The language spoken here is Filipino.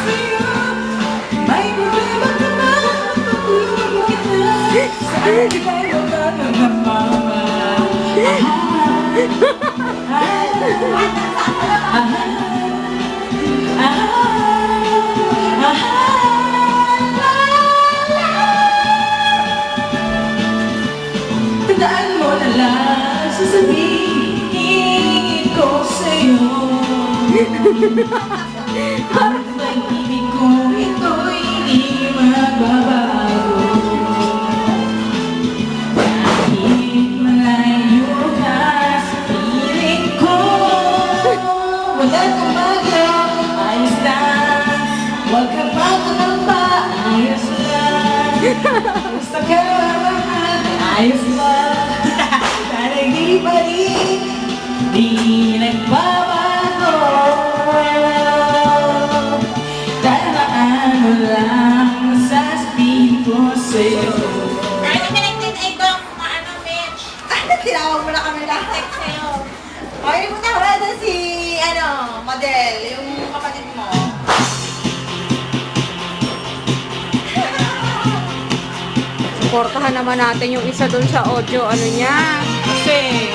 sa'yo. May problema ka ba? Tutulungan kita. Saan tayo ba nagamama? Tandaan mo na lang, sasabihin ko sa'yo. Ang pag-ibig ko, ito'y hindi magbabago. Kahit malayo ka sa piling ko, wala kang magaw, ayos lang. Huwag ka magpapangamba, ayos lang. Basta ka mamahal, ayos lang. Sana'y di pa rin, di nagbabago. Dahil ano lang sasabihin ko sa'yo. Ano connected ay gong ano, Mitch? Tinawag mo na kami lahat. Text sa'yo. Okay, punta ko na doon si, model, yung kapatid mo. Suportahan naman natin yung isa doon sa audio, ano niya. Kasi